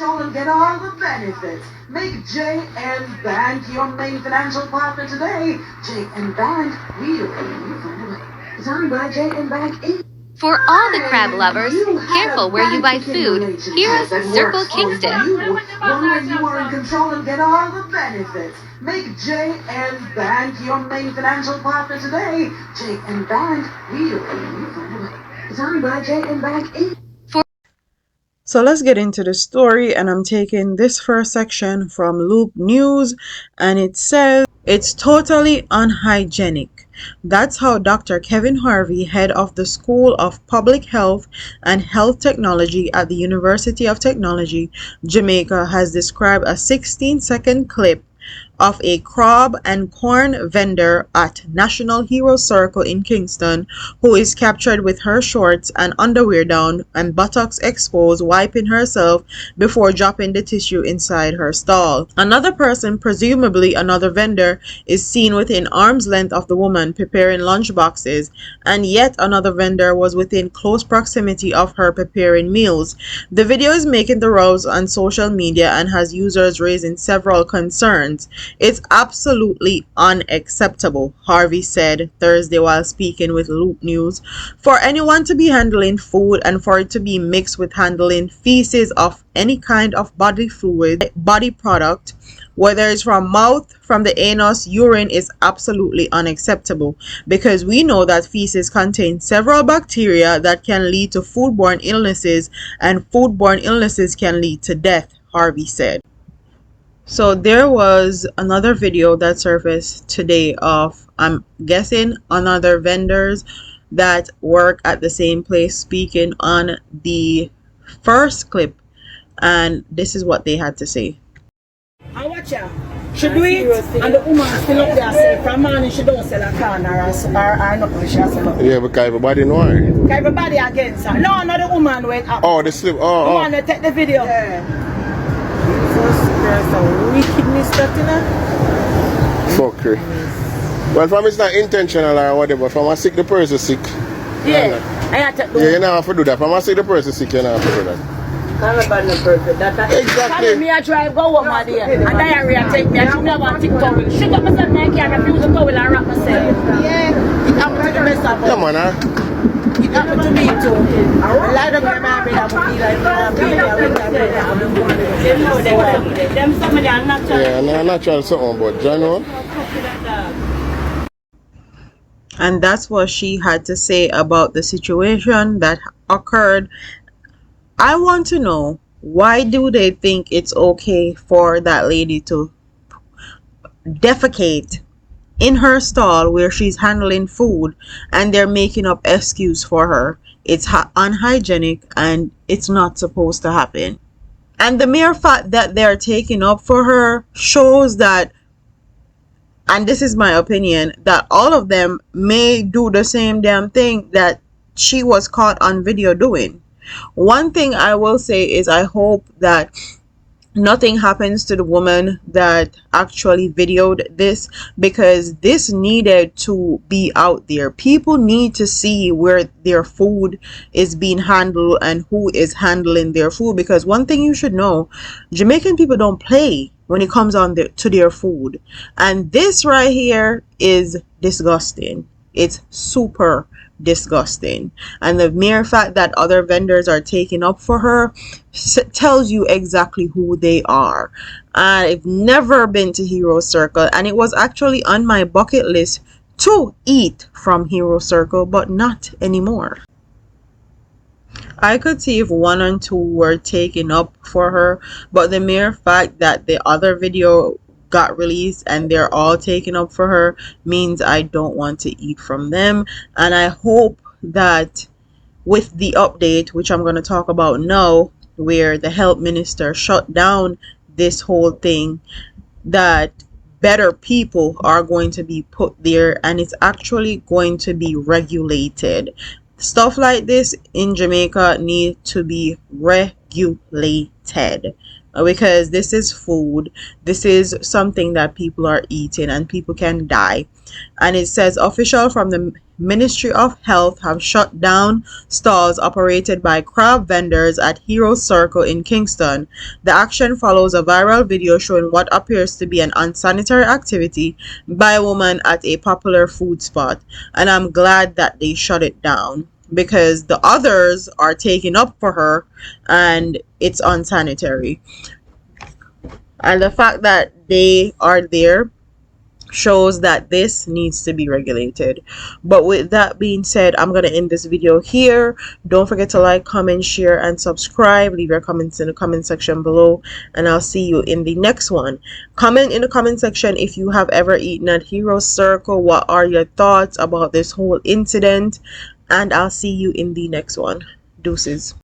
And get all the benefits. Make J&M Bank your main financial partner today. J&M Bank, we'll find a way. Designed by J&M Bank Inc. For all the crab lovers, careful where you buy food. Here's Circle Kingston. One where you are in control and get all the benefits. Make J&M Bank your main financial partner today. J&M Bank, we'll find a way. Designed by J&M Bank Inc. So let's get into the story, and I'm taking this first section from Loop News, and it says it's totally unhygienic. That's how Dr. Kevin Harvey, head of the School of Public Health and Health Technology at the University of Technology, Jamaica, has described a 16-second clip of a crab and corn vendor at National Hero Circle in Kingston, who is captured with her shorts and underwear down and buttocks exposed, wiping herself before dropping the tissue inside her stall. Another person, presumably another vendor, is seen within arm's length of the woman preparing lunch boxes, and yet another vendor was within close proximity of her preparing meals. The video is making the rounds on social media and has users raising several concerns. It's absolutely unacceptable, Harvey said Thursday while speaking with Loop News. For anyone to be handling food and for it to be mixed with handling feces of any kind of body fluid, body product, whether it's from mouth, from the anus, urine, is absolutely unacceptable, because we know that feces contain several bacteria that can lead to foodborne illnesses, and foodborne illnesses can lead to death, Harvey said. So there was another video that surfaced today of, I'm guessing, another vendors that work at the same place speaking on the first clip, and this is what they had to say. I watch her. She do it, and the woman still up there say from morning she don't sell a corner or nothing, she has sell. Yeah, because everybody know her. Because everybody against her. No, not the woman went up. Oh, the slip. The Oh, one that take the video. Yeah. There's some wickedness that in her. fuck her. Well, from it's not intentional or whatever, from a sick the person sick. Yeah, I had to do Yeah, you don't have to do that. From a sick the person sick, you don't have to do that. Everybody no perfect. Exactly. Me I drive go home my dear. And diarrhea take me. I should never want to towel. She got myself in my car, refuse to towel and wrap myself. Yeah. It happened to the best of us. Come on, huh? It happened to me too. A lot of them are better to be like them some of them natural. Yeah, no, natural something, but you know. And that's what she had to say about the situation that occurred. I want to know, why do they think it's okay for that lady to defecate in her stall where she's handling food, and they're making up excuse for her? It's unhygienic and it's not supposed to happen. And the mere fact that they're taking up for her shows that, and this is my opinion, that all of them may do the same damn thing that she was caught on video doing. One thing I will say is I hope that nothing happens to the woman that actually videoed this, because this needed to be out there. People need to see where their food is being handled and who is handling their food, because one thing you should know, Jamaican people don't play when it comes on to their food, and this right here is disgusting. It's super disgusting, and the mere fact that other vendors are taking up for her tells you exactly who they are. I've never been to Hero Circle, and it was actually on my bucket list to eat from Hero Circle, but not anymore. I could see if one and two were taken up for her, but the mere fact that the other video got released and they're all taken up for her means I don't want to eat from them. And I hope that with the update, which I'm going to talk about now, where the health minister shut down this whole thing, that better people are going to be put there and it's actually going to be regulated. Stuff like this in Jamaica need to be regulated, because this is food. This is something that people are eating and people can die. And it says official from the Ministry of Health have shut down stalls operated by crab vendors at Hero Circle in Kingston. The action follows a viral video showing what appears to be an unsanitary activity by a woman at a popular food spot. And I'm glad that they shut it down, because the others are taking up for her and it's unsanitary. And the fact that they are there shows that this needs to be regulated. But with that being said, I'm going to end this video here. Don't forget to like, comment, share, and subscribe. Leave your comments in the comment section below, and I'll see you in the next one. Comment in the comment section if you have ever eaten at Hero Circle. What are your thoughts about this whole incident? And I'll see you in the next one. Deuces.